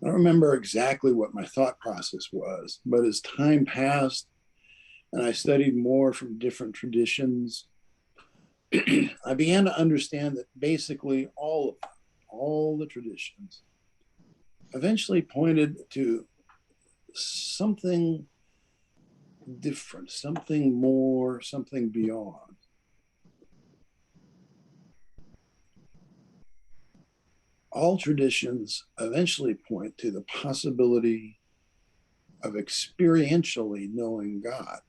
I don't remember exactly what my thought process was, but as time passed and I studied more from different traditions, I began to understand that basically all of them, all the traditions, eventually pointed to something different, something more, something beyond. All traditions eventually point to the possibility of experientially knowing God.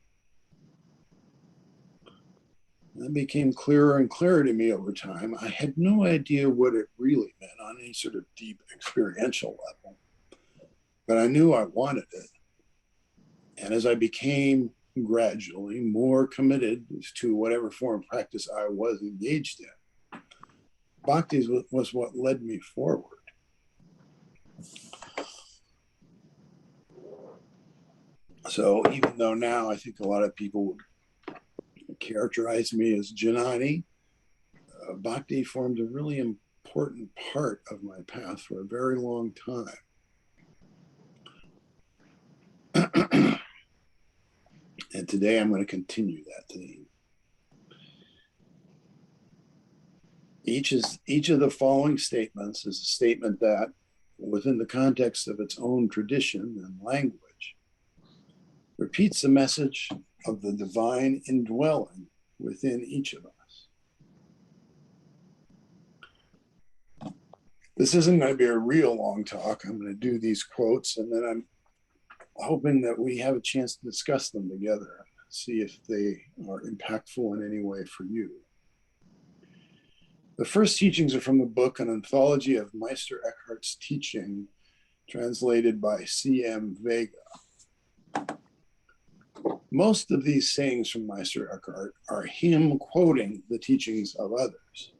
That became clearer and clearer to me over time. I had no idea what it really meant on any sort of deep experiential level, but I knew I wanted it. And as I became gradually more committed to whatever form of practice I was engaged in, bhakti was what led me forward. So even though now I think a lot of people would characterize me as Janani, bhakti formed a really important part of my path for a very long time. And today I'm going to continue that theme. Each of the following statements is a statement that, within the context of its own tradition and language, repeats the message of the divine indwelling within each of us. This isn't going to be a real long talk. I'm going to do these quotes, and then I'm hoping that we have a chance to discuss them together, see if they are impactful in any way for you. The first teachings are from the book, An Anthology of Meister Eckhart's Teaching, translated by C.M. Vega. Most of these sayings from Meister Eckhart are him quoting the teachings of others.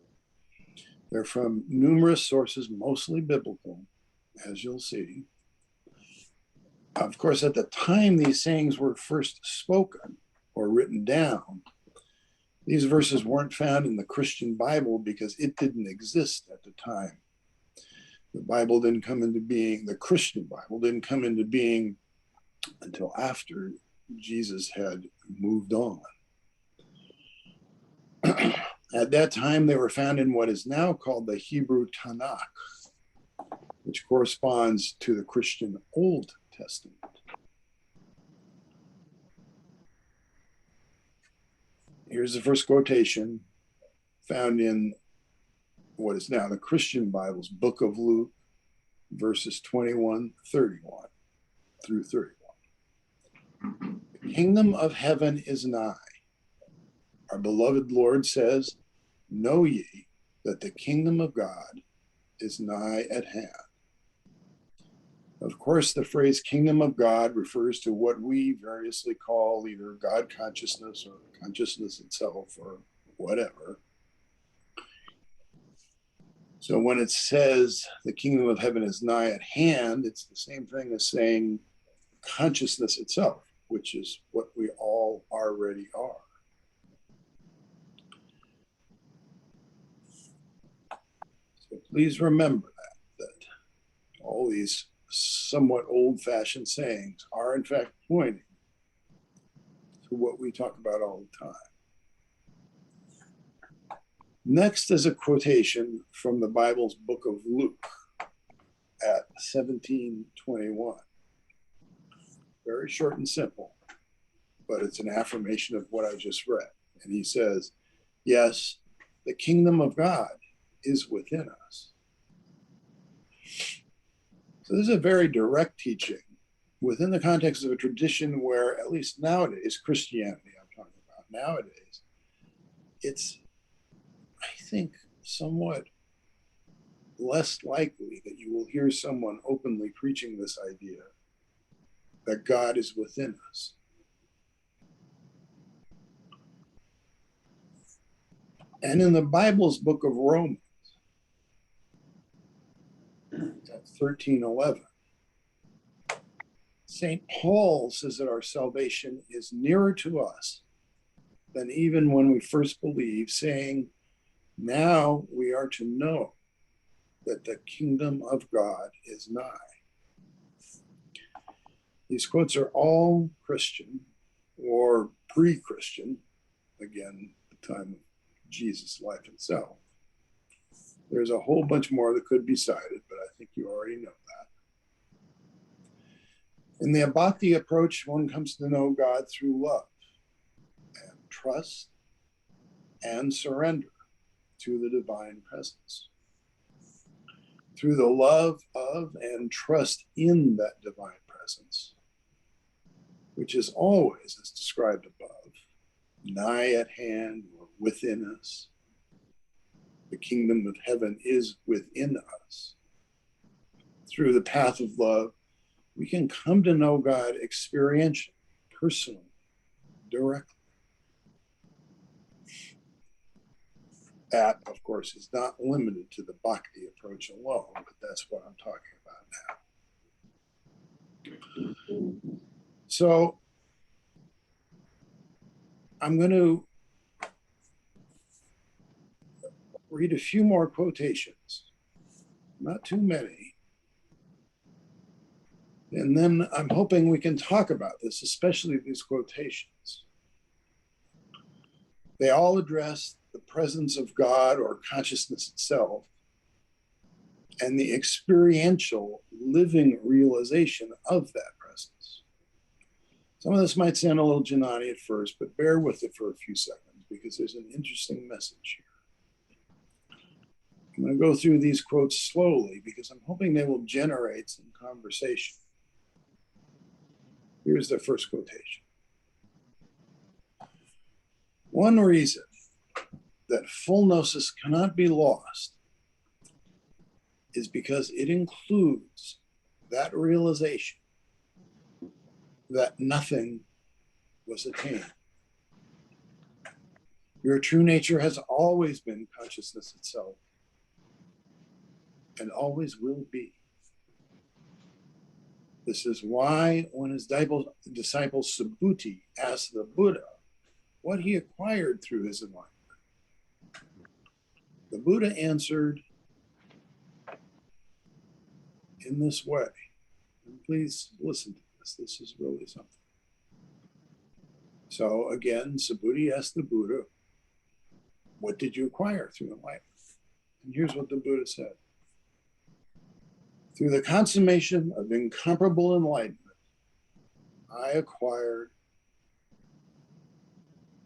They're from numerous sources, mostly biblical, as you'll see. Of course, at the time these sayings were first spoken or written down, these verses weren't found in the Christian Bible because it didn't exist at the time. The Bible didn't come into being, the Christian Bible didn't come into being until after Jesus had moved on. At that time, they were found in what is now called the Hebrew Tanakh, which corresponds to the Christian Old Testament. Here's the first quotation found in what is now the Christian Bible's Book of Luke, verses 21, 31 through 31. The kingdom of heaven is nigh. Our beloved Lord says, know ye that the kingdom of God is nigh at hand. Of course, the phrase kingdom of God refers to what we variously call either God consciousness or consciousness itself or whatever. So when it says the kingdom of heaven is nigh at hand, it's the same thing as saying consciousness itself, which is what we all already are. So please remember that all these somewhat old-fashioned sayings are in fact pointing to what we talk about all the time. Next is a quotation from the Bible's Book of Luke at 17:21. Very short and simple, but it's an affirmation of what I just read. And he says, yes, the kingdom of God is within us. So this is a very direct teaching within the context of a tradition where, at least nowadays, Christianity I'm talking about, nowadays, it's, I think, somewhat less likely that you will hear someone openly preaching this idea that God is within us. And in the Bible's book of Romans, at 13:11, St. Paul says that our salvation is nearer to us than even when we first believed, saying, now we are to know that the kingdom of God is nigh. These quotes are all Christian or pre-Christian, again, the time of Jesus' life itself. There's a whole bunch more that could be cited, but I think you already know that. In the bhakti approach, one comes to know God through love and trust and surrender to the divine presence. Through the love of and trust in that divine presence, which is always, as described above, nigh at hand or within us. The kingdom of heaven is within us. Through the path of love, we can come to know God experientially, personally, directly. That, of course, is not limited to the bhakti approach alone, but that's what I'm talking about now. So I'm going to read a few more quotations, not too many. And then I'm hoping we can talk about this, especially these quotations. They all address the presence of God or consciousness itself and the experiential living realization of that presence. Some of this might sound a little Jnani at first, but bear with it for a few seconds because there's an interesting message here. I'm going to go through these quotes slowly because I'm hoping they will generate some conversation. Here's the first quotation. One reason that full gnosis cannot be lost is because it includes that realization that nothing was attained. Your true nature has always been consciousness itself and always will be. This is why when his disciple Subhuti asked the Buddha what he acquired through his enlightenment, the Buddha answered in this way. And please listen to this. This is really something. So again, Subhuti asked the Buddha, what did you acquire through enlightenment? And here's what the Buddha said. Through the consummation of incomparable enlightenment, I acquired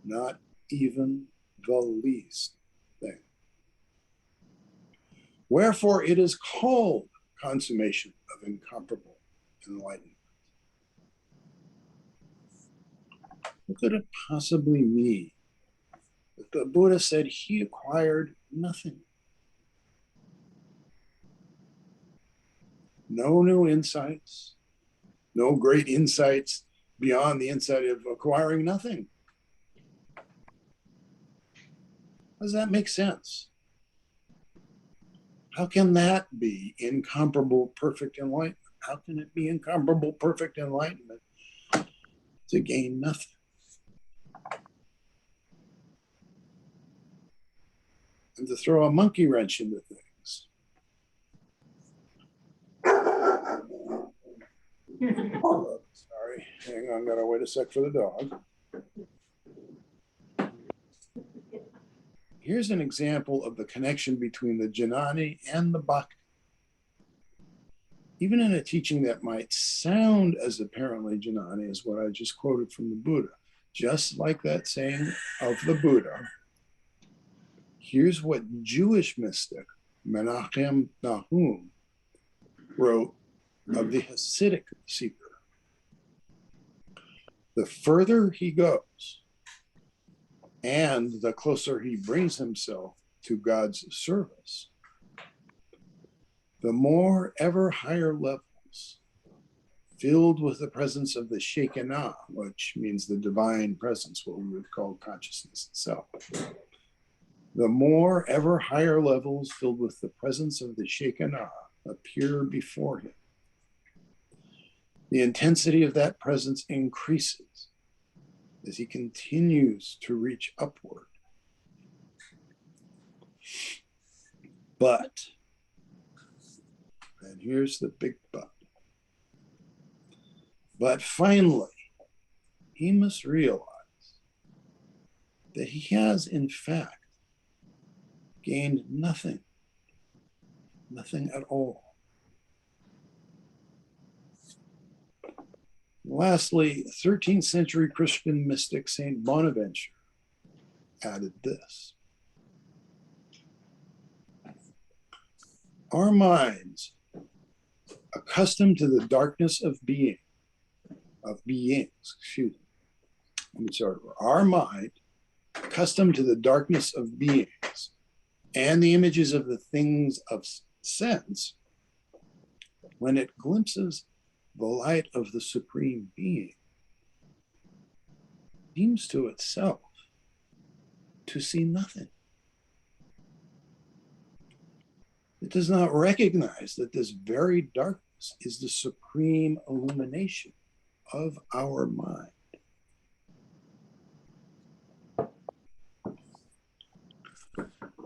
not even the least thing. Wherefore it is called consummation of incomparable enlightenment. What could it possibly mean that the Buddha said he acquired nothing? No new insights, no great insights beyond the insight of acquiring nothing. Does that make sense? How can that be incomparable, perfect enlightenment? How can it be incomparable, perfect enlightenment to gain nothing? And to throw a monkey wrench into things. Oh, sorry, hang on, gotta wait a sec for the dog. Here's an example of the connection between the Jnani and the Bhakti. Even in a teaching that might sound as apparently Jnani as what I just quoted from the Buddha, just like that saying of the Buddha, here's what Jewish mystic Menachem Nahum wrote of the Hasidic seeker. The further he goes and the closer he brings himself to God's service, the more ever higher levels filled with the presence of the Shekinah, which means the divine presence, what we would call consciousness itself. The more ever higher levels filled with the presence of the Shekinah appear before him. The intensity of that presence increases as he continues to reach upward. But, and here's the big but, But finally, he must realize that he has, in fact, gained nothing at all. Lastly, 13th century Christian mystic Saint Bonaventure added this: our minds, accustomed to the darkness of beings, our mind, accustomed to the darkness of beings and the images of the things of sense, when it glimpses the light of the Supreme Being, seems to itself to see nothing. It does not recognize that this very darkness is the supreme illumination of our mind.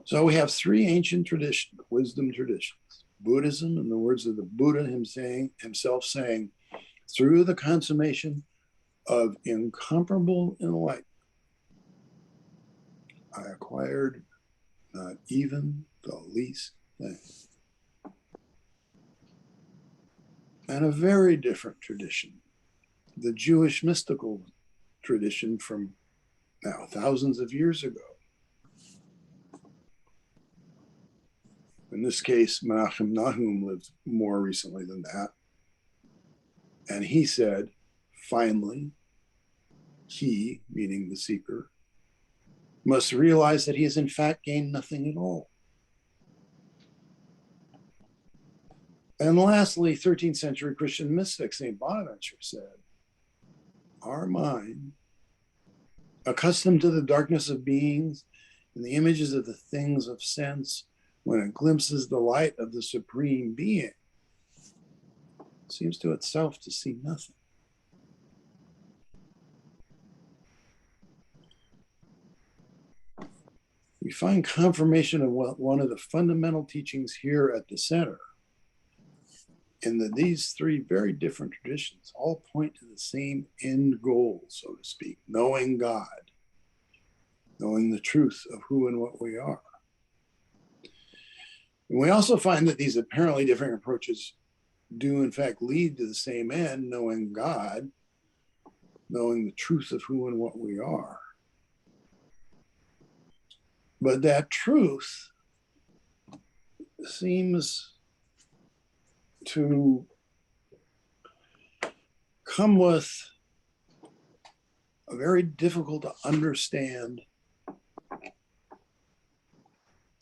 So we have three ancient traditions, wisdom traditions. Buddhism, in the words of the Buddha himself saying, through the consummation of incomparable enlightenment, I acquired not even the least thing. And a very different tradition, the Jewish mystical tradition from now thousands of years ago. In this case, Menachem Nahum lived more recently than that. And he said, finally, he, meaning the seeker, must realize that he has in fact gained nothing at all. And lastly, 13th century Christian mystic St. Bonaventure said, our mind, accustomed to the darkness of beings and the images of the things of sense, when it glimpses the light of the Supreme Being, seems to itself to see nothing. We find confirmation of one of the fundamental teachings here at the center, in that these three very different traditions all point to the same end goal, so to speak, knowing God, knowing the truth of who and what we are. And we also find that these apparently different approaches do in fact lead to the same end, knowing God, knowing the truth of who and what we are. But that truth seems to come with a very difficult to understand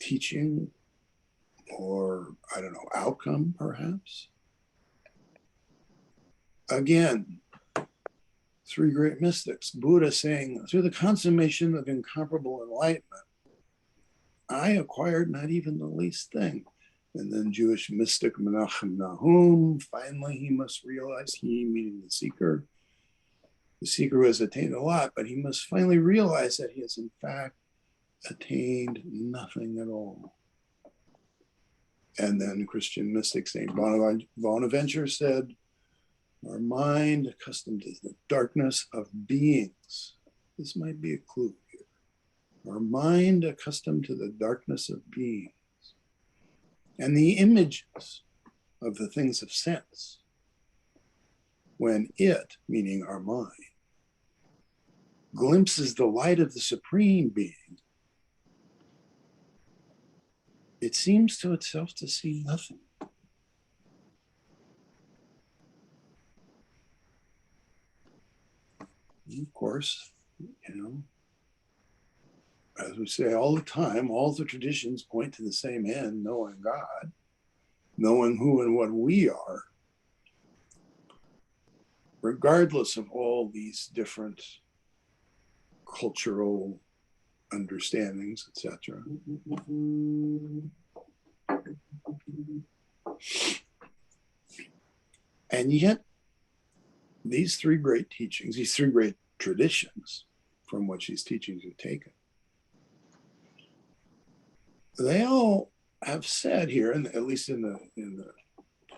teaching, or I don't know, outcome perhaps. Again, three great mystics, Buddha saying, through the consummation of incomparable enlightenment, I acquired not even the least thing. And then Jewish mystic Menachem Nahum, finally he must realize, he meaning the seeker who has attained a lot, but he must finally realize that he has in fact attained nothing at all. And then Christian mystic St. Bonaventure said, our mind accustomed to the darkness of beings. This might be a clue here. Our mind accustomed to the darkness of beings and the images of the things of sense, when it, meaning our mind, glimpses the light of the Supreme Being, it seems to itself to see nothing. And of course, as we say all the time, all the traditions point to the same end, knowing God, knowing who and what we are, regardless of all these different cultural understandings, etc. And yet, these three great teachings, these three great traditions from which these teachings are taken, they all have said here, and at least in the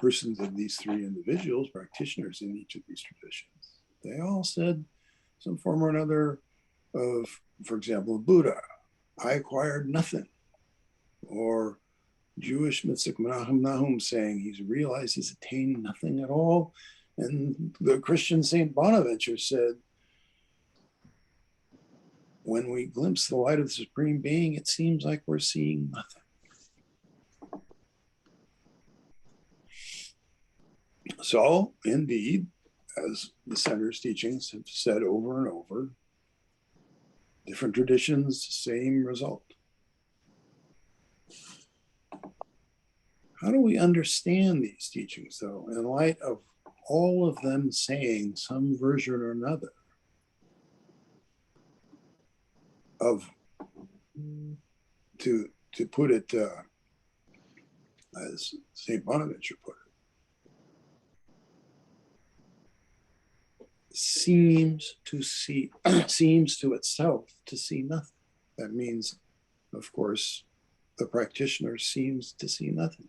persons of these three individuals, practitioners in each of these traditions, they all said some form or another of, for example, Buddha, I acquired nothing. Or Jewish mystic Menachem Nahum saying he's realized he's attained nothing at all. And the Christian Saint Bonaventure said, when we glimpse the light of the Supreme Being, it seems like we're seeing nothing. So, indeed, as the center's teachings have said over and over, different traditions, same result. How do we understand these teachings, though, in light of all of them saying some version or another of, to put it as St. Bonaventure put it, seems to itself to see nothing. That means, of course, the practitioner seems to see nothing.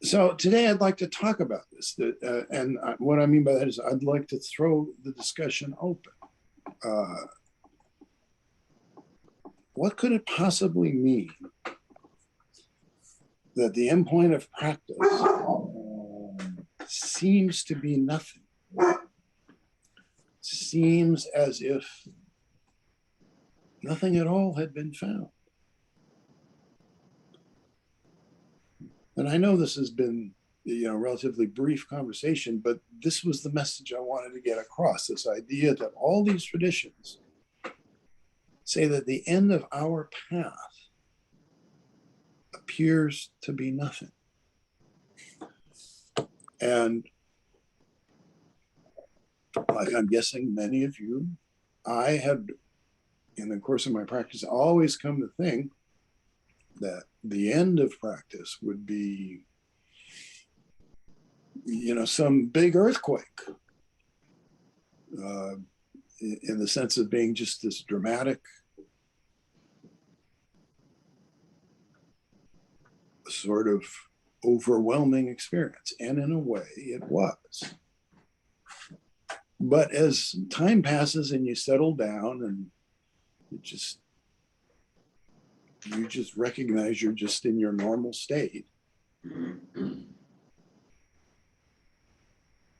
So today I'd like to talk about this, and what I mean by that is I'd like to throw the discussion open. What could it possibly mean that the endpoint of practice seems to be nothing? Seems as if nothing at all had been found. And I know this has been, relatively brief conversation, but this was the message I wanted to get across, this idea that all these traditions say that the end of our path appears to be nothing. And like I'm guessing many of you, I had, in the course of my practice, always come to think that the end of practice would be, some big earthquake, in the sense of being just this dramatic sort of overwhelming experience. And in a way, it was. But as time passes and you settle down and you just recognize you're just in your normal state,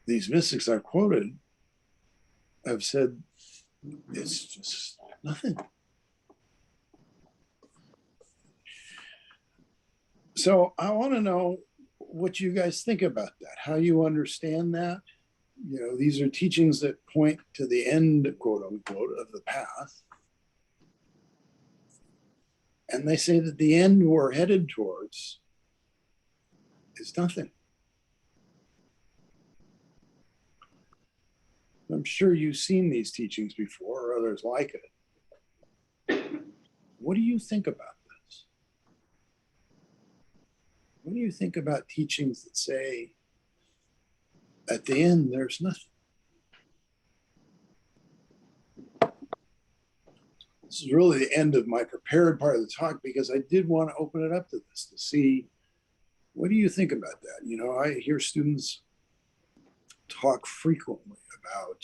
these mystics I've quoted have said, it's just nothing. So I want to know what you guys think about that, how you understand that. These are teachings that point to the end, quote unquote, of the path. And they say that the end we're headed towards is nothing. I'm sure you've seen these teachings before, or others like it. What do you think about this? What do you think about teachings that say, at the end, there's nothing? This is really the end of my prepared part of the talk, because I did want to open it up to this, to see, what do you think about that? I hear students talk frequently about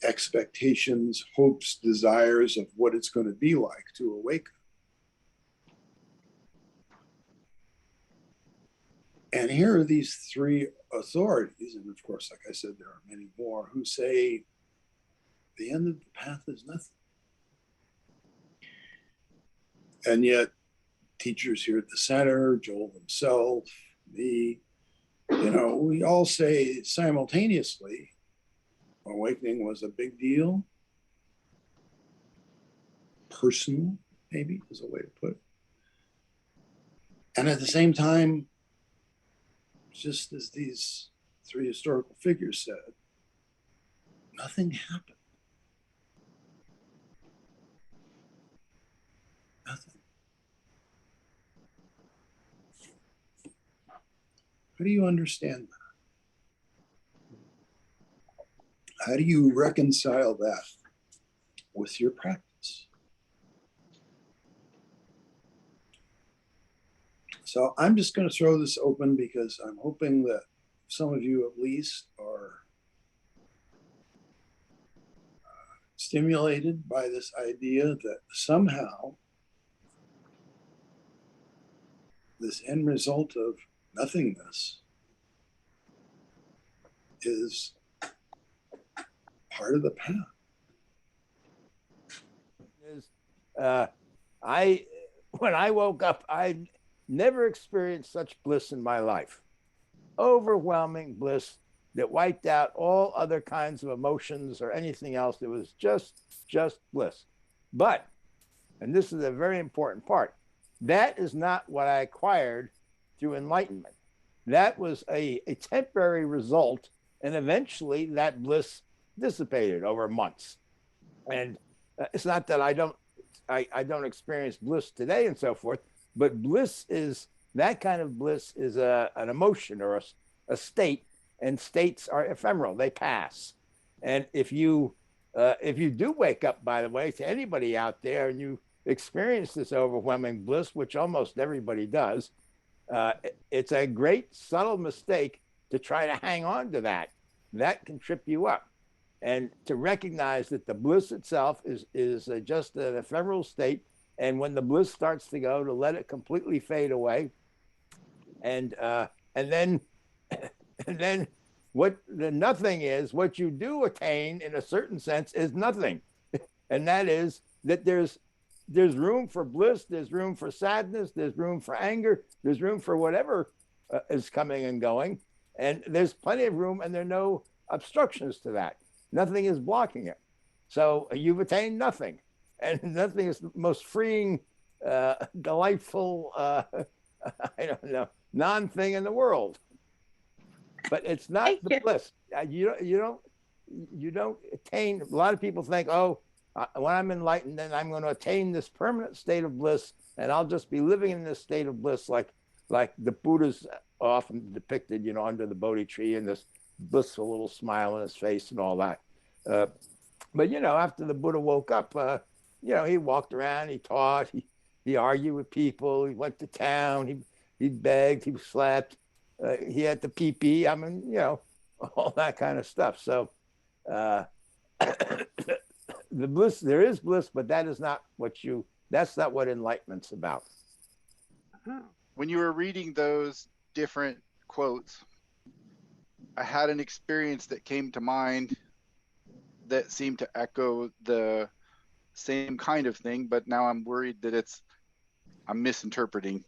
expectations, hopes, desires of what it's going to be like to awaken. And here are these three authorities, and of course, like I said, there are many more, who say the end of the path is nothing. And yet, teachers here at the center, Joel himself, me, we all say simultaneously, awakening was a big deal. Personal, maybe, is a way to put it. And at the same time, just as these three historical figures said, nothing happened. Nothing. How do you understand that? How do you reconcile that with your practice? So I'm just going to throw this open because I'm hoping that some of you at least are stimulated by this idea that somehow this end result of nothingness is part of the path. When I woke up, I never experienced such bliss in my life. Overwhelming bliss that wiped out all other kinds of emotions or anything else. It was just bliss. But, and this is a very important part, that is not what I acquired through enlightenment. That was a temporary result, and eventually that bliss dissipated over months. And it's not that I don't experience bliss today and so forth, but bliss is that kind of bliss is an emotion or a state, and states are ephemeral; they pass. And if you do wake up, by the way, to anybody out there, and you experience this overwhelming bliss, which almost everybody does, it's a great subtle mistake to try to hang on to that. That can trip you up. And to recognize that the bliss itself is just an ephemeral state, and when the bliss starts to go, to let it completely fade away, and then and then what the nothing is, what you do attain in a certain sense is nothing, and that is that there's room for bliss, there's room for sadness, there's room for anger, there's room for whatever is coming and going, and there's plenty of room, and there are no obstructions to that. Nothing is blocking it. So you've attained nothing, and nothing is the most freeing, delightful, I don't know, non-thing in the world. But it's not Thank the you. bliss. You don't attain. A lot of people think, oh, when I'm enlightened, then I'm going to attain this permanent state of bliss, and I'll just be living in this state of bliss, like the Buddha's often depicted, under the Bodhi tree, and this blissful little smile on his face and all that. But after the Buddha woke up, he walked around, he taught, he argued with people, he went to town, he begged, he slept, he had to pee pee. I mean, all that kind of stuff. So uh, the bliss, there is bliss, but that is not that's not what enlightenment's about. When you were reading those different quotes, I had an experience that came to mind that seemed to echo the same kind of thing, but now I'm worried that I'm misinterpreting.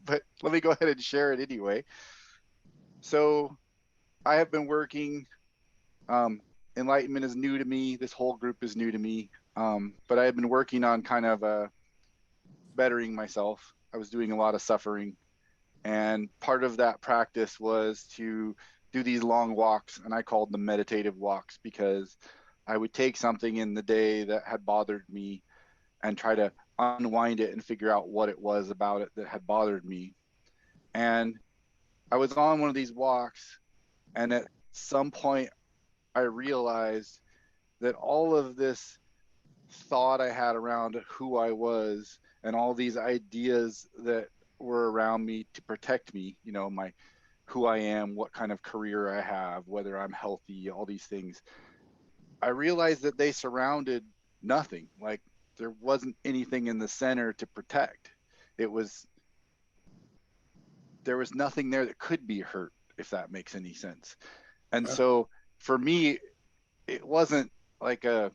But let me go ahead and share it anyway. So I have been working, Enlightenment is new to me. This whole group is new to me. But I have been working on kind of bettering myself. I was doing a lot of suffering. And part of that practice was to do these long walks, and I called them meditative walks, because I would take something in the day that had bothered me and try to unwind it and figure out what it was about it that had bothered me. And I was on one of these walks, and at some point I realized that all of this thought I had around who I was and all these ideas that were around me to protect me, my who I am, what kind of career I have, whether I'm healthy, all these things, I realized that they surrounded nothing. Like, there wasn't anything in the center to protect. There was nothing there that could be hurt, if that makes any sense. And so for me, it wasn't like I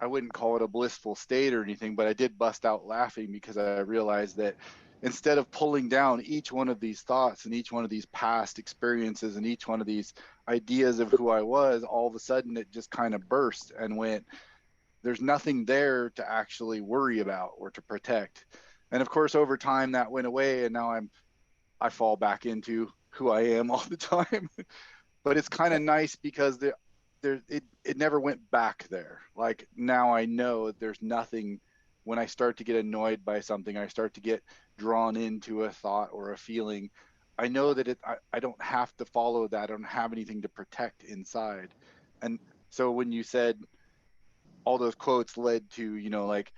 wouldn't call it a blissful state or anything, but I did bust out laughing because I realized that instead of pulling down each one of these thoughts and each one of these past experiences and each one of these ideas of who I was, all of a sudden it just kind of burst and went, there's nothing there to actually worry about or to protect. And of course, over time that went away, and now I fall back into who I am all the time. But it's kind of nice because it never went back there. Like, now I know that there's nothing. When I start to get annoyed by something, I start to get drawn into a thought or a feeling, I know that I don't have to follow that. I don't have anything to protect inside. And so when you said all those quotes led to, like,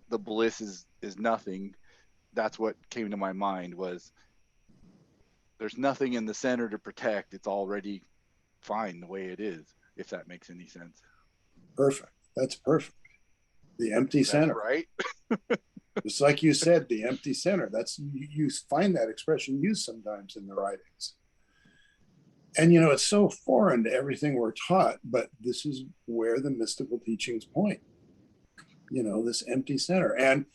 the bliss is nothing, that's what came to my mind was there's nothing in the center to protect. It's already fine the way it is, if that makes any sense. Perfect. That's perfect. The empty center. That's right. Just like you said, the empty center. That's you find that expression used sometimes in the writings. And it's so foreign to everything we're taught, but this is where the mystical teachings point. This empty center. And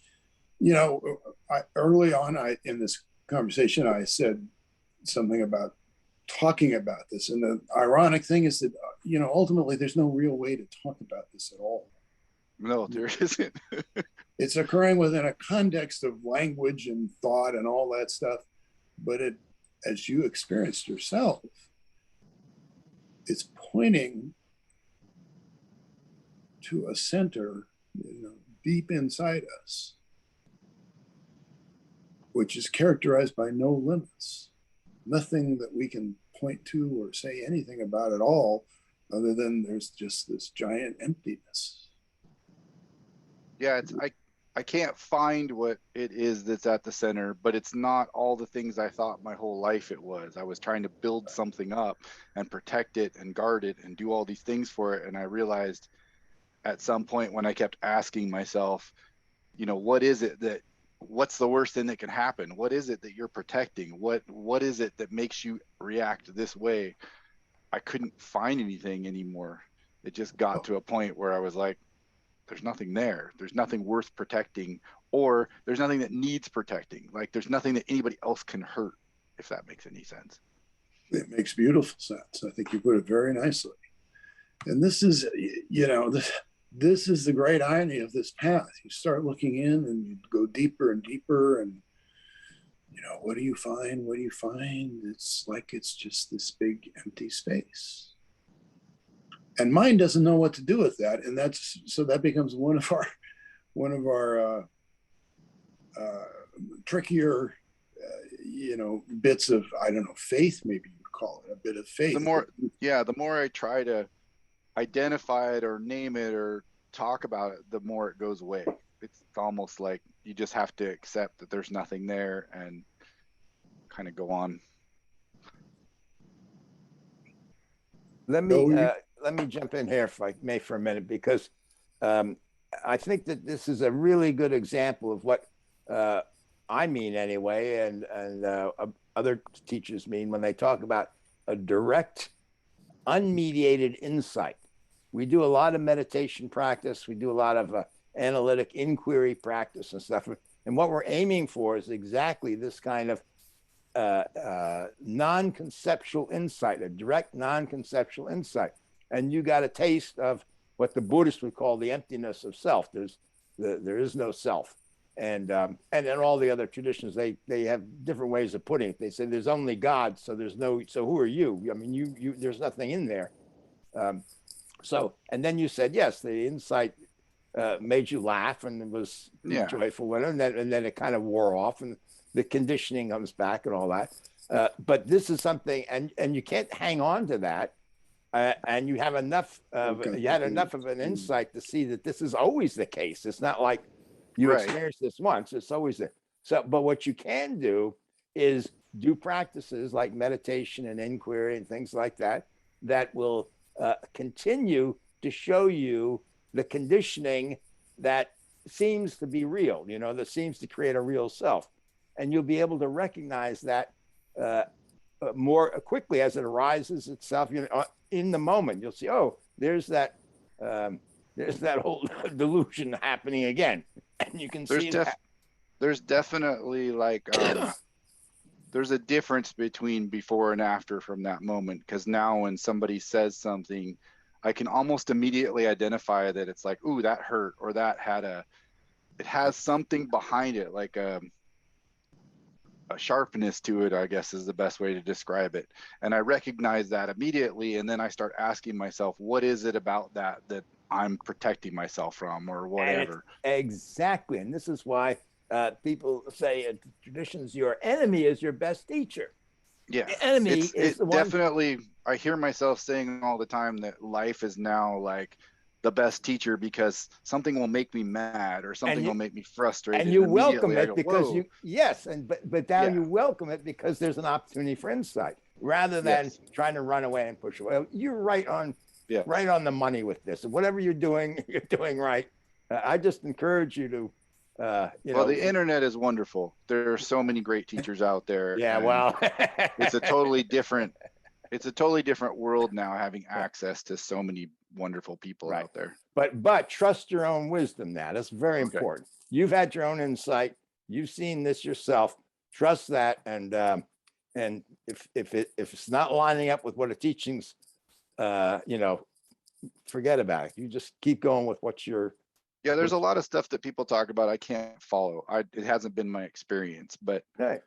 early on, in this conversation, I said something about talking about this. And the ironic thing is that, ultimately there's no real way to talk about this at all. No, there isn't. It's occurring within a context of language and thought and all that stuff. But as you experienced yourself, it's pointing to a center, deep inside us, which is characterized by no limits. Nothing that we can point to or say anything about at all, other than there's just this giant emptiness. Yeah, I can't find what it is that's at the center, but it's not all the things I thought my whole life it was. I was trying to build something up and protect it and guard it and do all these things for it. And I realized at some point when I kept asking myself, what is it what's the worst thing that can happen? What is it that you're protecting? What is it that makes you react this way? I couldn't find anything anymore. It just got to a point where I was like, there's nothing there. There's nothing worth protecting, or there's nothing that needs protecting. Like there's nothing that anybody else can hurt, if that makes any sense. It makes beautiful sense. I think you put it very nicely. And this is, this is the great irony of this path. You start looking in and you go deeper and deeper, and what do you find? What do you find? It's like it's just this big empty space. And mind doesn't know what to do with that, and that becomes one of our trickier, bits of, I don't know, faith. Maybe you'd call it a bit of faith. The more I try to identify it or name it or talk about it, the more it goes away. It's almost like you just have to accept that there's nothing there and kind of go on. Let me jump in here, if I may, for a minute, because I think that this is a really good example of what I mean anyway, and other teachers mean when they talk about a direct, unmediated insight. We do a lot of meditation practice. We do a lot of analytic inquiry practice and stuff. And what we're aiming for is exactly this kind of non-conceptual insight, a direct non-conceptual insight. And you got a taste of what the Buddhists would call the emptiness of self. There is no self. And in all the other traditions, they have different ways of putting it. They say there's only God, so who are you? I mean, you there's nothing in there. And then you said, yes, the insight made you laugh and it was joyful, and then it kind of wore off, and the conditioning comes back and all that. But this is something, and you can't hang on to that. And you have enough you had enough of an insight to see that this is always the case. It's not like you experience this once, it's always there. So, but what you can do is do practices like meditation and inquiry and things like that will continue to show you the conditioning that seems to be real, that seems to create a real self. And you'll be able to recognize that more quickly as it arises itself. In the moment, you'll see, oh, there's that whole delusion happening again, and you can see that. There's definitely there's a difference between before and after from that moment, because now when somebody says something, I can almost immediately identify that it's like, ooh, that hurt, or that it has something behind it, like a sharpness to it, I guess is the best way to describe it. And I recognize that immediately, and then I start asking myself, what is it about that I'm protecting myself from, or whatever. Exactly. And this is why people say in traditions, your enemy is your best teacher. Yeah, the enemy is the one. Definitely, I hear myself saying all the time that life is now like the best teacher because something will make me mad or something will make me frustrated. And you welcome immediately I it go, because "Whoa." you, yes, but now Yeah. you welcome it because there's an opportunity for insight rather than Yes. trying to run away and push away. You're right on Yes. the money with this. Whatever you're doing, you're doing right. I just encourage you to, Well, the internet is wonderful. There are so many great teachers out there. Yeah, and well, it's a totally different world now, having access to so many wonderful people Right. out there. But trust your own wisdom now. That's very Okay. important. You've had your own insight. You've seen this yourself. Trust that. And if it's not lining up with what the teachings, forget about it. You just keep going with what you're. Yeah, there's a lot of stuff that people talk about I can't follow. It hasn't been my experience, but Right.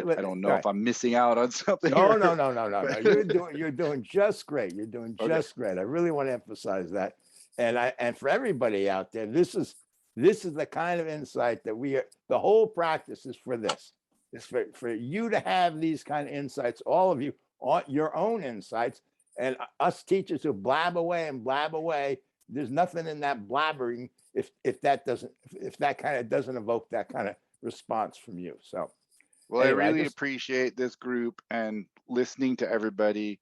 I don't know if I'm missing out on something. No. You're doing just great. You're doing just great. I really want to emphasize that. And for everybody out there, this is the kind of insight that the whole practice is for this. It's for you to have these kind of insights, all of you, on your own insights, and us teachers who blab away. There's nothing in that blabbering if that kind of doesn't evoke that kind of response from you. So. Well, anyway, I really appreciate this group, and listening to everybody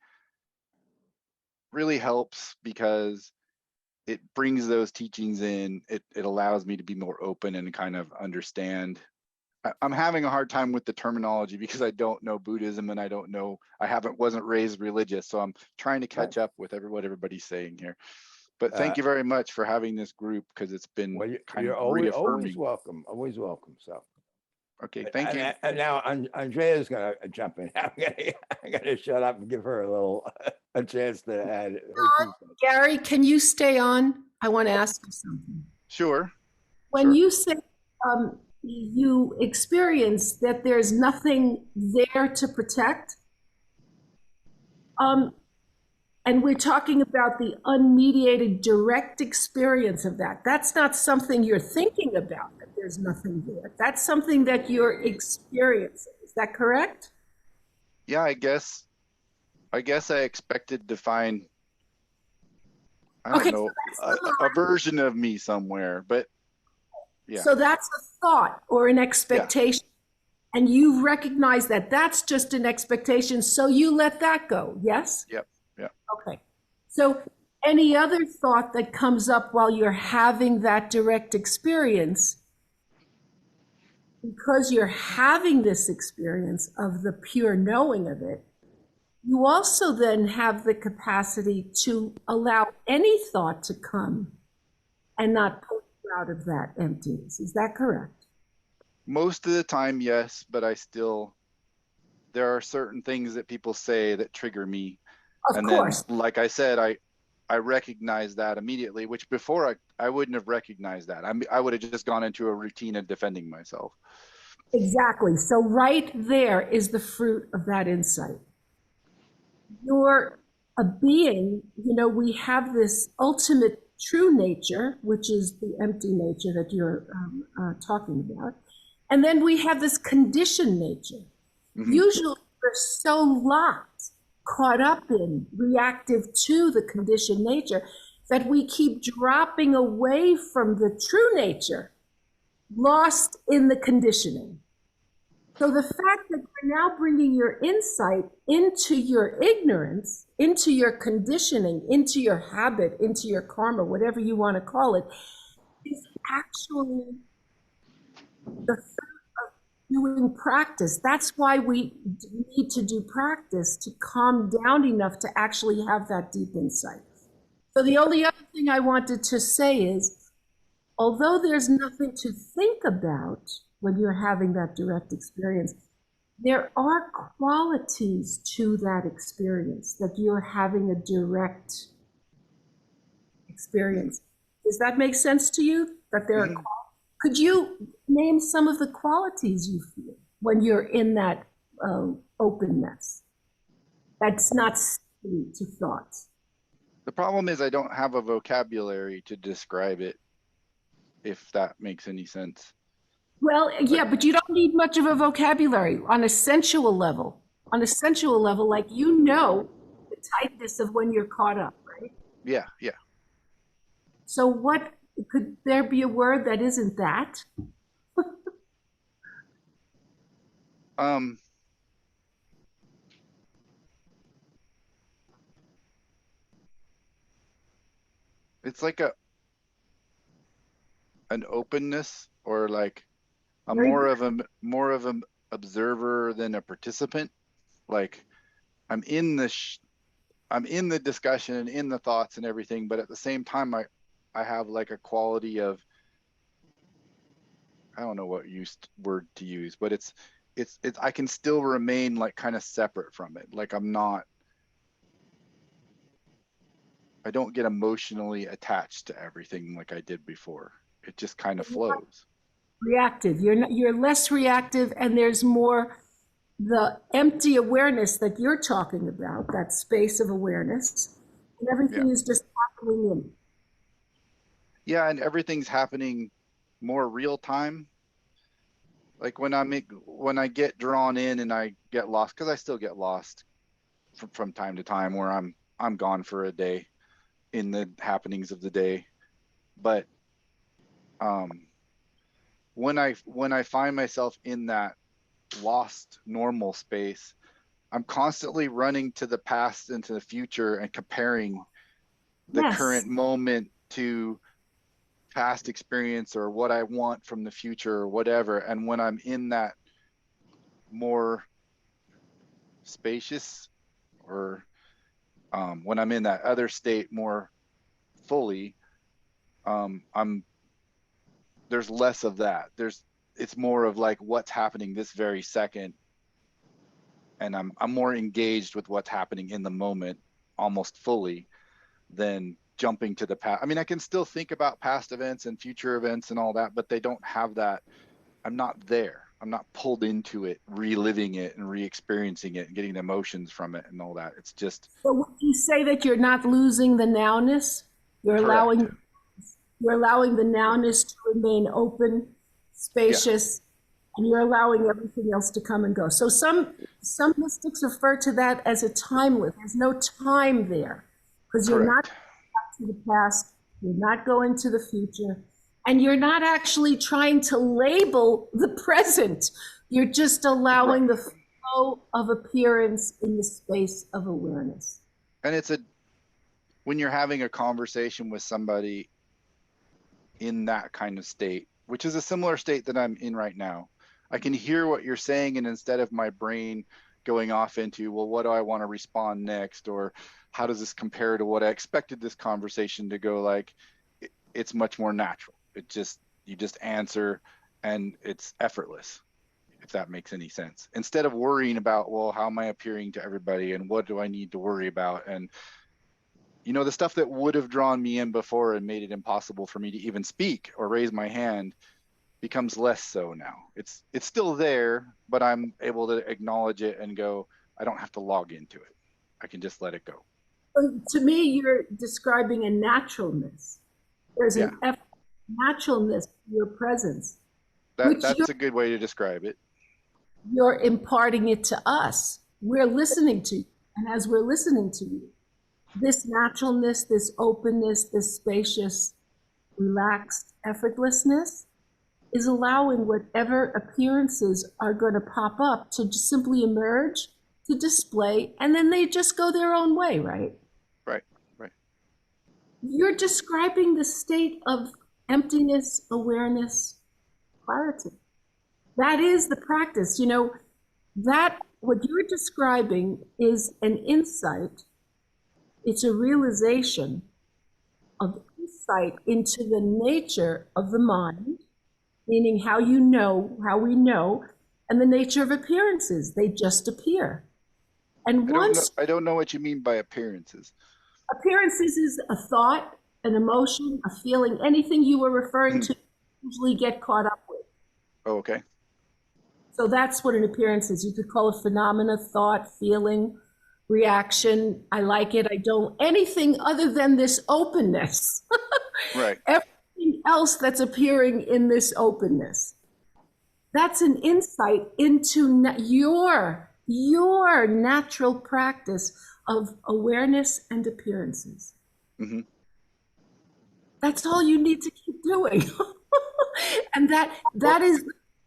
really helps because it brings those teachings in. It allows me to be more open and kind of understand. I'm having a hard time with the terminology because I don't know Buddhism and wasn't raised religious. So I'm trying to catch up with what everybody's saying here. But thank you very much for having this group because it's been kind of reaffirming. Always welcome. Always welcome. So. Okay, thank you. And now Andrea's going to jump in. I'm going to shut up and give her a chance to add her. Gary, can you stay on? I want to ask you something. Sure. When you say you experience that there's nothing there to protect, and we're talking about the unmediated direct experience of that. That's not something you're thinking about, that there's nothing there. That's something that you're experiencing. Is that correct? Yeah, I guess I expected to find, I don't know, a version of me somewhere, but yeah. So that's a thought or an expectation. Yeah. And you recognize that that's just an expectation, so you let that go, yes? Yep. Yeah. Okay. So any other thought that comes up while you're having that direct experience, because you're having this experience of the pure knowing of it, you also then have the capacity to allow any thought to come and not pull you out of that emptiness. Is that correct? Most of the time, yes, but there are certain things that people say that trigger me. Of course. Then, like I said, I recognize that immediately, which before I wouldn't have recognized that. I would have just gone into a routine of defending myself. Exactly. So right there is the fruit of that insight. You're a being, we have this ultimate true nature, which is the empty nature that you're talking about. And then we have this conditioned nature. Mm-hmm. Usually we're so locked, caught up in, reactive to the conditioned nature, that we keep dropping away from the true nature, lost in the conditioning. So the fact that you're now bringing your insight into your ignorance, into your conditioning, into your habit, into your karma, whatever you want to call it, is actually the fruit of doing practice. That's why we need to do practice to calm down enough to actually have that deep insight. So the only other thing I wanted to say is, although there's nothing to think about when you're having that direct experience, there are qualities to that experience, that you're having a direct experience. Does that make sense to you? That there are could you name some of the qualities you feel when you're in that openness that's not steady to thoughts? The problem is I don't have a vocabulary to describe it, if that makes any sense. Well, yeah, but you don't need much of a vocabulary on a sensual level. On a sensual level, like the tightness of when you're caught up, right? Yeah. So what, could there be a word that isn't that? It's like an openness, or like a Very more of an observer than a participant. Like I'm in I'm in the discussion and in the thoughts and everything, but at the same time I have like a quality of, I don't know what word to use, but it's I can still remain like kind of separate from it. Like I don't get emotionally attached to everything like I did before. It just kind of flows. reactive. You're less reactive, and there's more the empty awareness that you're talking about, that space of awareness, and everything Yeah. is just happening in. Yeah, and everything's happening more real time. Like when I get drawn in and I get lost, because I still get lost from time to time, where I'm gone for a day in the happenings of the day. But when I find myself in that lost normal space, I'm constantly running to the past and to the future and comparing the Yes. current moment to past experience or what I want from the future or whatever. And when I'm in that more spacious, or when I'm in that other state more fully, there's less of that. It's more of like what's happening this very second, and I'm more engaged with what's happening in the moment almost fully than jumping to the past. I mean, I can still think about past events and future events and all that, but they don't have that. I'm not there. I'm not pulled into it, reliving it and re-experiencing it and getting the emotions from it and all that. It's just. So would you say that you're not losing the nowness? You're Correct. allowing the nowness to remain open, spacious, and you're allowing everything else to come and go. So some mystics refer to that as a timeless. There's no time there, because you're not Correct. going to the past, you're not going to the future, and you're not actually trying to label the present. You're just allowing the flow of appearance in the space of awareness. And when you're having a conversation with somebody in that kind of state, which is a similar state that I'm in right now, I can hear what you're saying, and instead of my brain going off into, well, what do I want to respond next, or how does this compare to what I expected this conversation to go like, it's much more natural. You just answer, and it's effortless, if that makes any sense. Instead of worrying about, well, how am I appearing to everybody, and what do I need to worry about, and the stuff that would have drawn me in before and made it impossible for me to even speak or raise my hand becomes less so now. It's still there, but I'm able to acknowledge it and go, I don't have to log into it. I can just let it go. To me, you're describing a naturalness. There's an naturalness to your presence. That's a good way to describe it. You're imparting it to us. We're listening to you. And as we're listening to you, this naturalness, this openness, this spacious, relaxed effortlessness is allowing whatever appearances are going to pop up to just simply emerge, to display, and then they just go their own way, right? Right. You're describing the state of emptiness, awareness, clarity. That is the practice. That what you're describing is an insight. It's a realization of insight into the nature of the mind, meaning how we know, and the nature of appearances. They just appear. And I don't know what you mean by appearances. Appearances is a thought, an emotion, a feeling, anything you were referring to usually get caught up with. Oh, okay. So that's what an appearance is. You could call it phenomena, thought, feeling, reaction. I like it, I don't. Anything other than this openness. Right. Everything else that's appearing in this openness. That's an insight into your natural practice of awareness and appearances. Mm-hmm. That's all you need to keep doing. And that is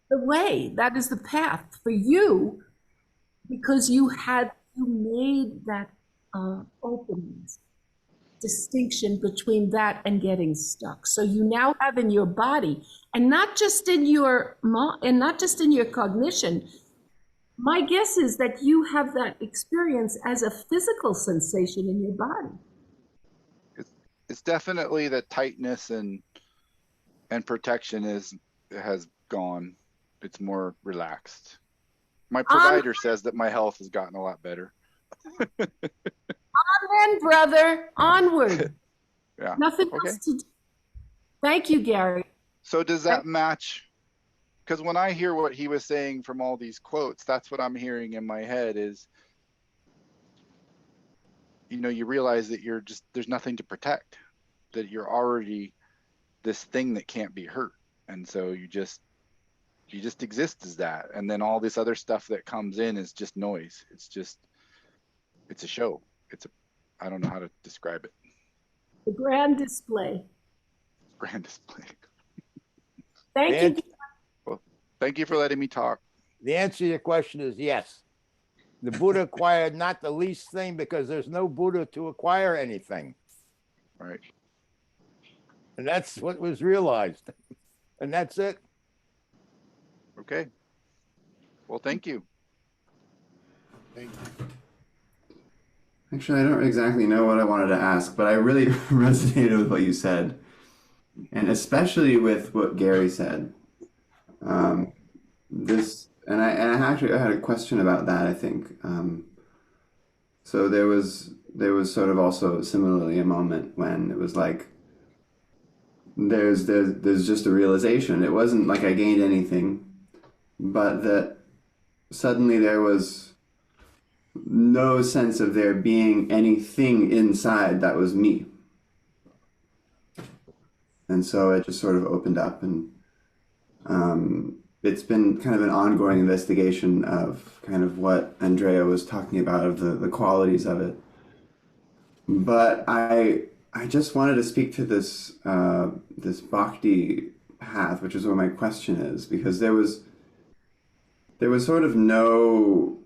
the way, that is the path for you, because you made that openness, distinction between that and getting stuck. So you now have in your body, and not just in your cognition. My guess is that you have that experience as a physical sensation in your body. It's definitely the tightness and protection has gone. It's more relaxed. My provider says that my health has gotten a lot better. On, brother, onward. Yeah. Nothing else to do. Thank you, Gary. So does that match? Because when I hear what he was saying from all these quotes, that's what I'm hearing in my head is, you realize that there's nothing to protect, that you're already this thing that can't be hurt. And so you just exist as that. And then all this other stuff that comes in is just noise. It's a show. I don't know how to describe it. The grand display. Grand display. Thank you. Well, thank you for letting me talk. The answer to your question is yes. The Buddha acquired not the least thing, because there's no Buddha to acquire anything. Right. And that's what was realized. And that's it. Okay. Well, thank you. Thank you. Actually, I don't exactly know what I wanted to ask, but I really resonated with what you said, and especially with what Gary said. I had a question about that, I think. So there was sort of also similarly a moment when it was like there's just a realization. It wasn't like I gained anything, but that suddenly there was no sense of there being anything inside that was me. And so it just sort of opened up, and it's been kind of an ongoing investigation of kind of what Andrea was talking about, of the qualities of it. But I just wanted to speak to this bhakti path, which is where my question is, because there was sort of no.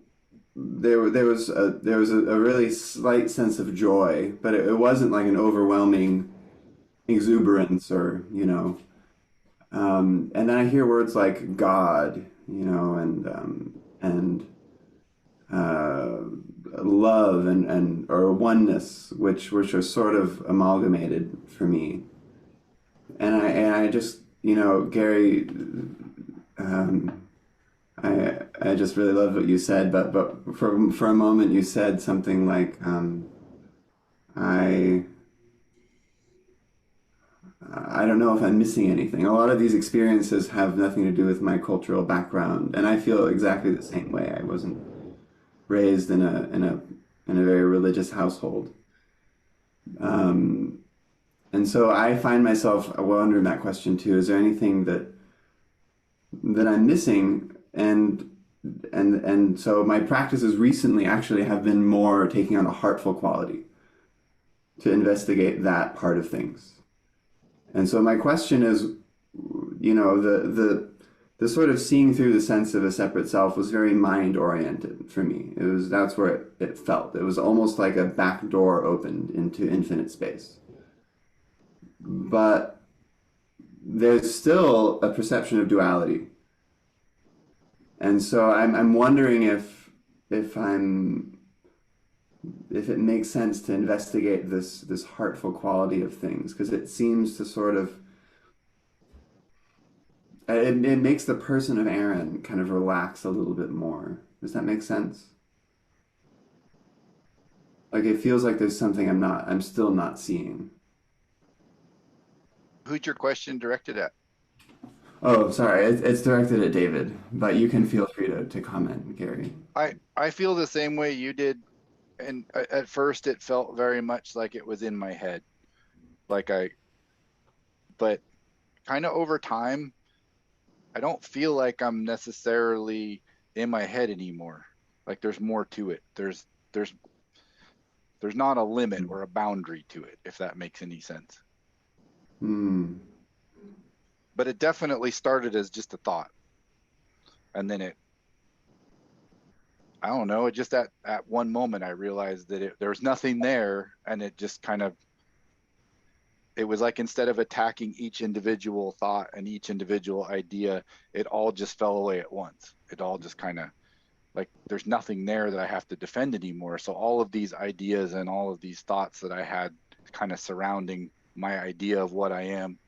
There was a really slight sense of joy, but it wasn't like an overwhelming exuberance or, and then I hear words like God, and love and or oneness, which are sort of amalgamated for me. And I just, Gary, I just really loved what you said, but for a moment you said something like, I don't know if I'm missing anything. A lot of these experiences have nothing to do with my cultural background, and I feel exactly the same way. I wasn't raised in a very religious household, and so I find myself wondering that question too. Is there anything that I'm missing? And so my practices recently actually have been more taking on a heartful quality to investigate that part of things. And so my question is, the sort of seeing through the sense of a separate self was very mind oriented for me. That's where it felt. It was almost like a back door opened into infinite space. But there's still a perception of duality. And so I'm wondering if it makes sense to investigate this heartful quality of things, because it seems to sort of it makes the person of Aaron kind of relax a little bit more. Does that make sense? Like it feels like there's something I'm still not seeing. Who's your question directed at? Oh, sorry, it's directed at David, but you can feel free to comment, Gary. I feel the same way you did, and at first it felt very much like it was in my head, but kind of over time, I don't feel like I'm necessarily in my head anymore. Like there's more to it. There's not a limit or a boundary to it, if that makes any sense. But it definitely started as just a thought. And then I don't know, it just at one moment I realized that there was nothing there, and it just kind of, it was like instead of attacking each individual thought and each individual idea, it all just fell away at once. It all just kind of like, there's nothing there that I have to defend anymore. So all of these ideas and all of these thoughts that I had kind of surrounding my idea of what I am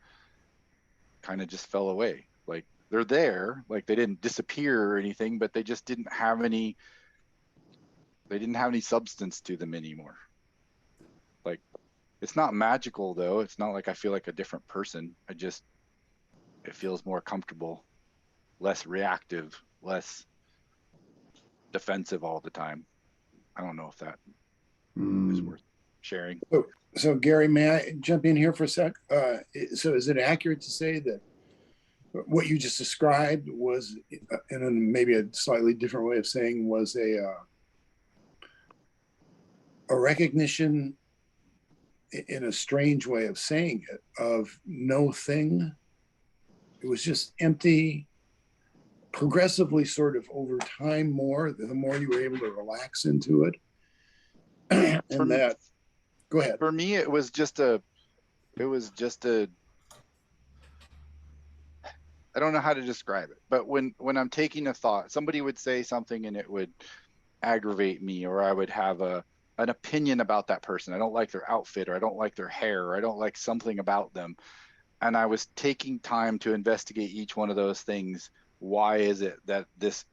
kind of just fell away. Like, they're there, like they didn't disappear or anything, but they just didn't have any substance to them anymore. Like, it's not magical though. It's not like I feel like a different person. It feels more comfortable, less reactive, less defensive all the time. I don't know if that is worth sharing. So Gary, may I jump in here for a sec? So is it accurate to say that what you just described was, and maybe a slightly different way of saying, was a recognition, in a strange way of saying it, of no thing? It was just empty, progressively, sort of over time, the more you were able to relax into it. And that, go ahead. For me, it was just a, I don't know how to describe it, but when I'm taking a thought, somebody would say something and it would aggravate me, or I would have an opinion about that person. I don't like their outfit, or I don't like their hair, or I don't like something about them. And I was taking time to investigate each one of those things. Why is it that this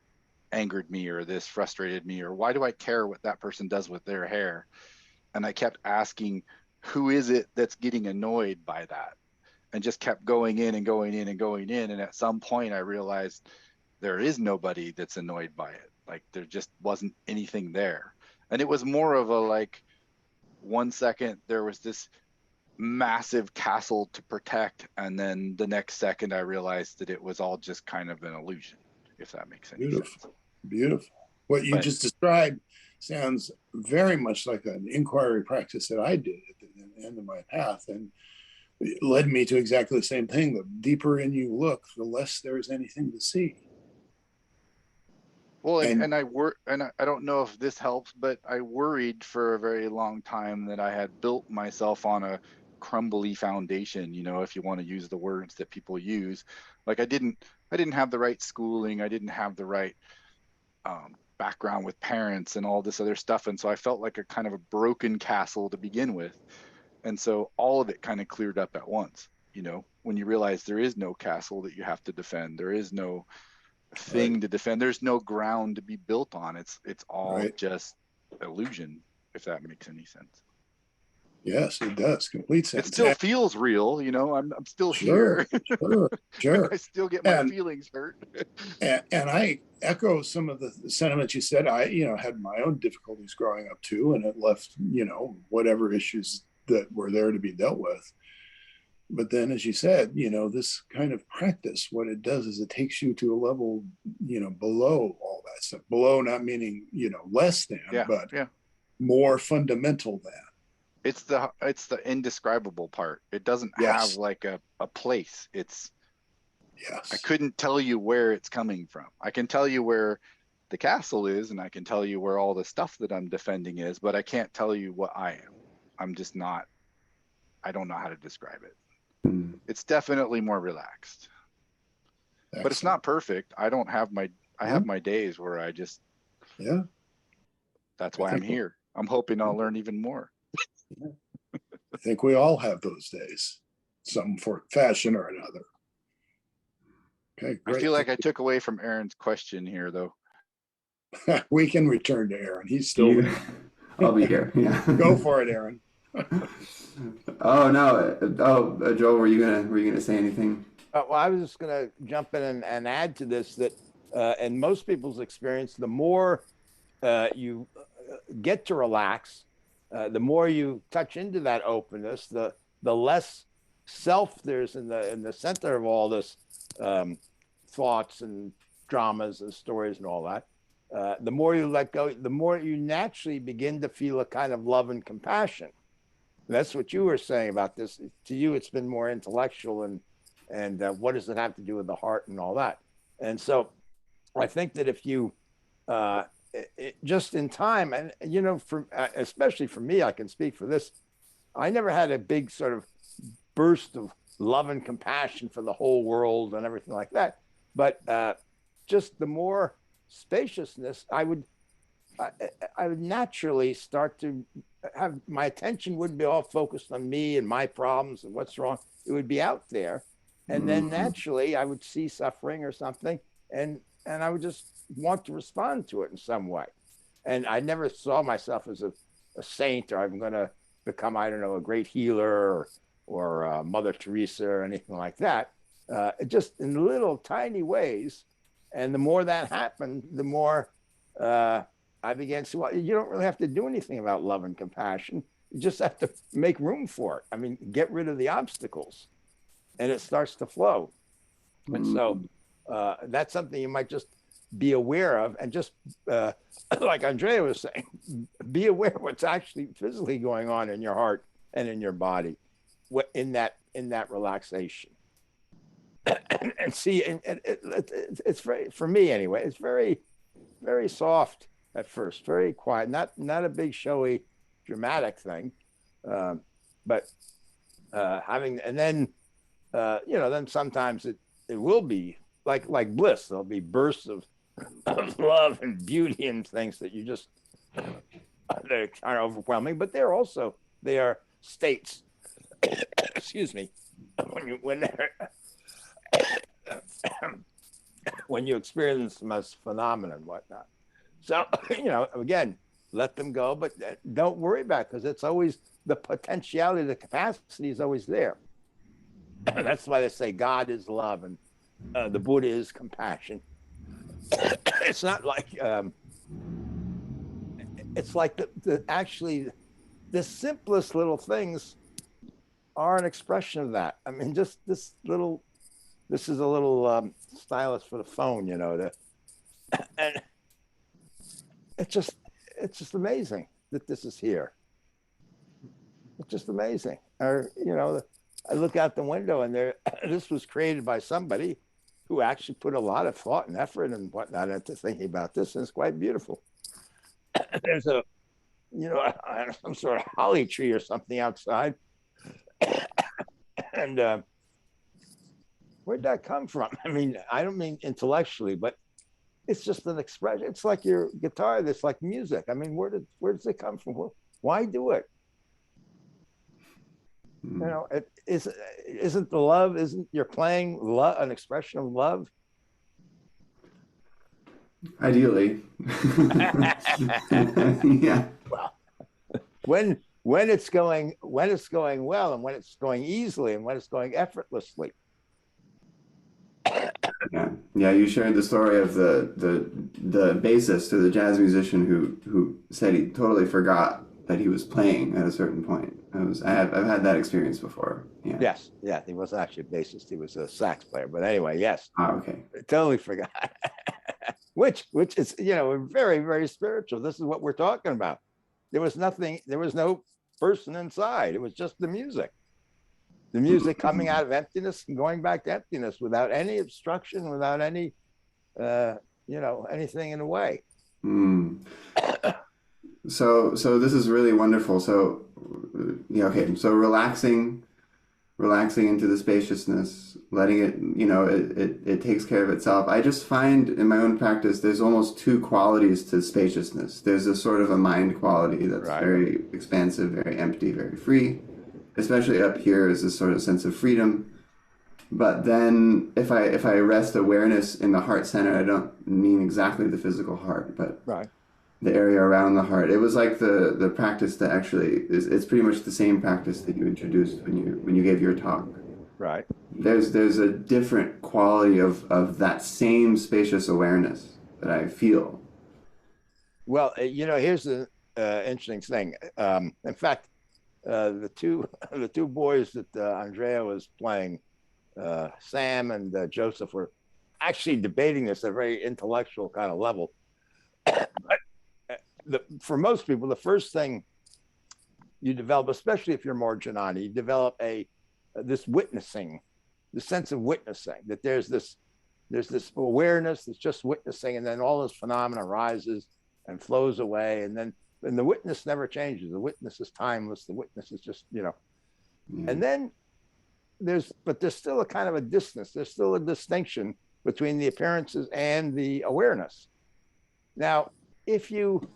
angered me, or this frustrated me, or why do I care what that person does with their hair? And I kept asking, who is it that's getting annoyed by that? And just kept going in and going in and going in. And at some point I realized there is nobody that's annoyed by it. Like, there just wasn't anything there. And it was more of a, like, 1 second there was this massive castle to protect, and then the next second I realized that it was all just kind of an illusion, if that makes any sense. Beautiful. What you just described sounds very much like an inquiry practice that I did at the end of my path, and it led me to exactly the same thing. The deeper in you look, the less there's anything to see. Well, and I don't know if this helps, but I worried for a very long time that I had built myself on a crumbly foundation, you know, if you want to use the words that people use. Like, I didn't have the right schooling, I didn't have the right background with parents and all this other stuff, and so I felt like a kind of a broken castle to begin with. And so all of it kind of cleared up at once, you know, when you realize there is no castle that you have to defend, there is no thing to defend, there's no ground to be built on. It's all just illusion, if that makes any sense. Yes, it does. Complete sense. It still feels real, you know. I'm still here. Sure. I still get my feelings hurt. and I echo some of the sentiments you said. I, had my own difficulties growing up too, and it left, whatever issues that were there to be dealt with. But then, as you said, this kind of practice, what it does is it takes you to a level, below all that stuff. Below, not meaning, less than, but more fundamental than. It's the indescribable part. It doesn't have like a place. I couldn't tell you where it's coming from. I can tell you where the castle is, and I can tell you where all the stuff that I'm defending is, but I can't tell you what I am. I'm just not, I don't know how to describe it. It's definitely more relaxed. Excellent. But it's not perfect. I have my days where I just, that's why I'm here. I'm hoping I'll learn even more. I think we all have those days, some fashion or another. Okay, great. I feel like I took away from Aaron's question here, though. We can return to Aaron. He's still there. I'll be here. Yeah. Go for it, Aaron. Oh no! Joel, were you gonna say anything? Well, I was just gonna jump in and add to this that in most people's experience, the more you get to relax, the more you touch into that openness, the less self there's in the center of all this thoughts and dramas and stories and all that. The more you let go, the more you naturally begin to feel a kind of love and compassion. That's what you were saying about this. To you, it's been more intellectual, and what does it have to do with the heart and all that? And so, I think that if you just in time, and you know, for especially for me, I can speak for this. I never had a big sort of burst of love and compassion for the whole world and everything like that. But just the more spaciousness, I would naturally start to have my attention wouldn't be all focused on me and my problems and what's wrong. It would be out there, and then naturally I would see suffering or something, and I would just want to respond to it in some way. And I never saw myself as a saint, or I'm going to become, I don't know, a great healer or Mother Teresa or anything like that. Just in little tiny ways. And the more that happened, the more I began to say, well, you don't really have to do anything about love and compassion. You just have to make room for it. I mean, get rid of the obstacles and it starts to flow. And so that's something you might just be aware of, and just like Andrea was saying, be aware of what's actually physically going on in your heart and in your body, in that relaxation. And see, and it's very, for me anyway, it's very, very soft at first, very quiet, not a big showy dramatic thing, but having, and then you know, then sometimes it will be like bliss. There'll be bursts of love and beauty and things that you just they're kind of overwhelming, but they are states. Excuse me. When you experience them as phenomena and whatnot. So, you know, again, let them go, but don't worry about it, because it's always the potentiality, the capacity is always there. That's why they say God is love and the Buddha is compassion. It's not like it's like actually the simplest little things are an expression of that. I mean, just this is a little stylus for the phone, you know, and it's just amazing that this is here. It's just amazing. Or, you know, I look out the window and this was created by somebody who actually put a lot of thought and effort and whatnot into thinking about this, and it's quite beautiful. There's a, you know, some sort of holly tree or something outside, and where'd that come from? I mean, I don't mean intellectually, but it's just an expression. It's like your guitar. That's like music. I mean, where does it come from? Why do it? You know, isn't the love? Isn't your playing love an expression of love? Ideally. Yeah. Well, when it's going well, and when it's going easily, and when it's going effortlessly. Yeah. You shared the story of the bassist or the jazz musician who said he totally forgot that he was playing at a certain point. I've had that experience before. Yeah. Yes. Yeah. He wasn't actually a bassist. He was a sax player. But anyway, yes. Okay. I totally forgot. which is, you know, very, very spiritual. This is what we're talking about. There was no person inside. It was just the music. The music coming out of emptiness and going back to emptiness without any obstruction, without any, you know, anything in the way. So this is really wonderful. So, yeah, okay. So relaxing into the spaciousness, letting it, you know, it takes care of itself. I just find in my own practice, there's almost two qualities to spaciousness. There's a sort of a mind quality that's very expansive, very empty, very free. Especially up here is this sort of sense of freedom. But then if I rest awareness in the heart center, I don't mean exactly the physical heart, but the area around the heart. It was like the practice that actually it's pretty much the same practice that you introduced when you gave your talk. Right. There's a different quality of that same spacious awareness that I feel. Well, you know, here's the interesting thing. In fact, the two boys that Andrea was playing, Sam and Joseph, were actually debating this at a very intellectual kind of level. But for most people, the first thing you develop, especially if you're more Janani, you develop this witnessing, the sense of witnessing, that there's this awareness that's just witnessing, and then all this phenomena rises and flows away, and the witness never changes. The witness is timeless. The witness is just, and then there's still a kind of a distance. There's still a distinction between the appearances and the awareness. Now, if you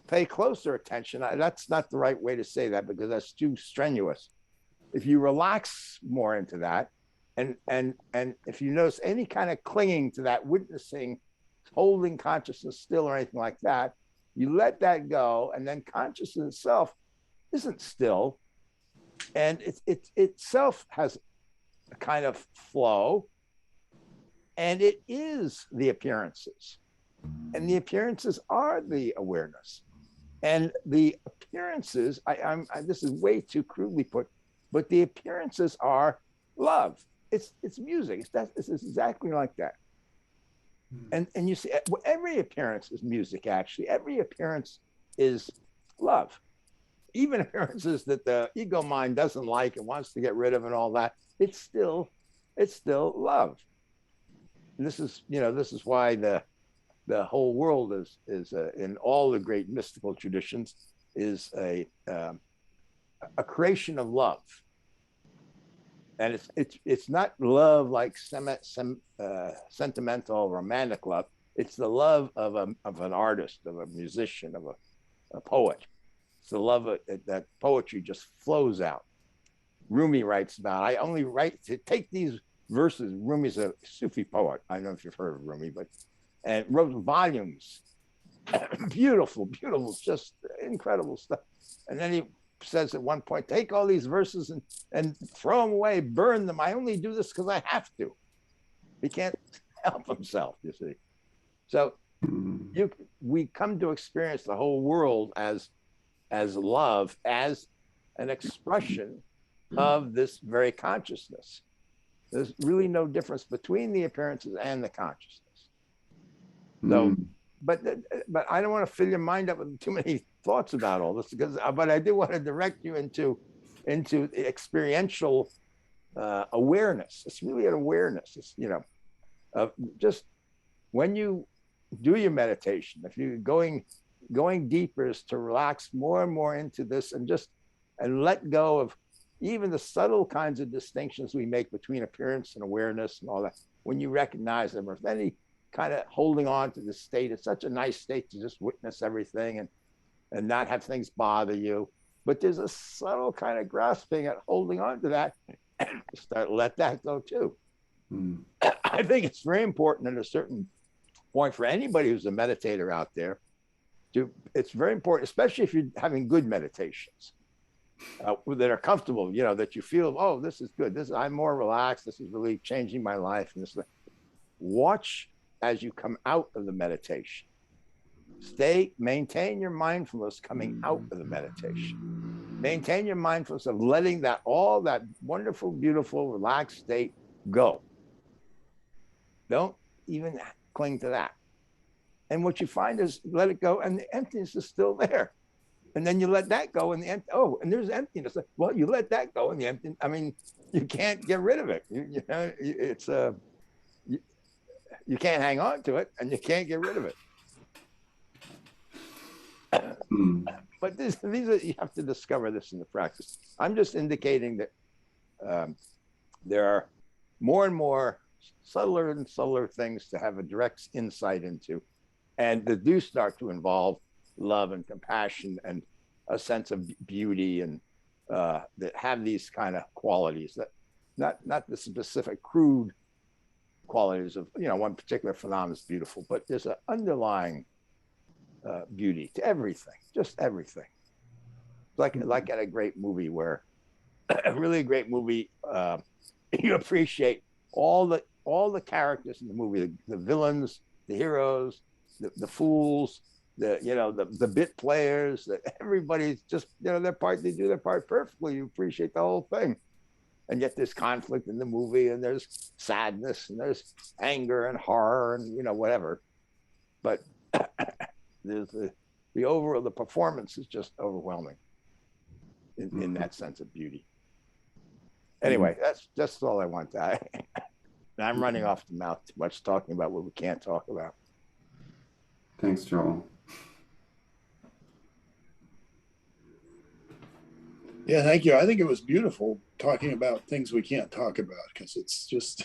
pay closer attention, that's not the right way to say that because that's too strenuous. If you relax more into that, and if you notice any kind of clinging to that witnessing, holding consciousness still or anything like that, you let that go, and then consciousness itself isn't still, and it itself has a kind of flow, and it is the appearances, and the appearances are the awareness, and the appearances. This is way too crudely put, but the appearances are love. It's music. It's exactly like that. And you see, every appearance is music. Actually, every appearance is love. Even appearances that the ego mind doesn't like and wants to get rid of and all that, it's still love. And this is why the whole world is in all the great mystical traditions is a creation of love. And it's not love like sentimental romantic love. It's the love of an artist, of a musician, of a poet. It's the love that poetry just flows out. Rumi writes about. I only write to take these verses. Rumi's a Sufi poet. I don't know if you've heard of Rumi, and wrote volumes. Beautiful, just incredible stuff. And then he says at one point, take all these verses and throw them away, burn them. I only do this because I have to. He can't help himself, you see. So we come to experience the whole world as love, as an expression of this very consciousness. There's really no difference between the appearances and the consciousness. So, but I don't want to fill your mind up with too many thoughts about all this, but I do want to direct you into experiential awareness. It's really an awareness. It's of just when you do your meditation, if you're going deeper, is to relax more and more into this and let go of even the subtle kinds of distinctions we make between appearance and awareness and all that. When you recognize them, or if any kind of holding on to the state, it's such a nice state to just witness everything and not have things bother you. But there's a subtle kind of grasping at holding on to that. Let that go too. I think it's very important at a certain point for anybody who's a meditator out there. It's very important, especially if you're having good meditations that are comfortable. That you feel, oh, this is good. I'm more relaxed. This is really changing my life. And watch as you come out of the meditation. Maintain your mindfulness coming out of the meditation. Maintain your mindfulness of letting all that wonderful, beautiful, relaxed state go. Don't even cling to that. And what you find is let it go, and the emptiness is still there. And then you let that go, and and there's emptiness. Well, you let that go, and the empty. I mean, you can't get rid of it. It's you can't hang on to it, and you can't get rid of it. But these are, you have to discover this in the practice. I'm just indicating that there are more and more subtler and subtler things to have a direct insight into, and that do start to involve love and compassion and a sense of beauty, and that have these kind of qualities, that not the specific crude qualities of one particular phenomenon is beautiful, but there's an underlying beauty to everything, just everything. Like at a great movie, where a really great movie, you appreciate all the characters in the movie, the villains, the heroes, the fools, the bit players, that everybody's just their part. They do their part perfectly. You appreciate the whole thing, and yet there's conflict in the movie, and there's sadness, and there's anger and horror, and whatever. But there's the overall, the performance is just overwhelming. in that sense of beauty. Anyway, that's all I want. I'm running off the mouth too much talking about what we can't talk about. Thanks, Joel. Yeah, thank you. I think it was beautiful talking about things we can't talk about, because it's just,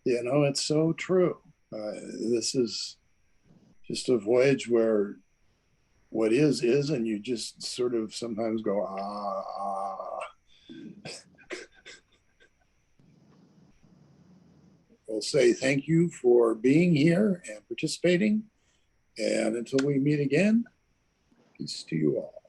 it's so true. This is just a voyage where what is, and you just sort of sometimes go, ah. We'll say thank you for being here and participating. And until we meet again, peace to you all.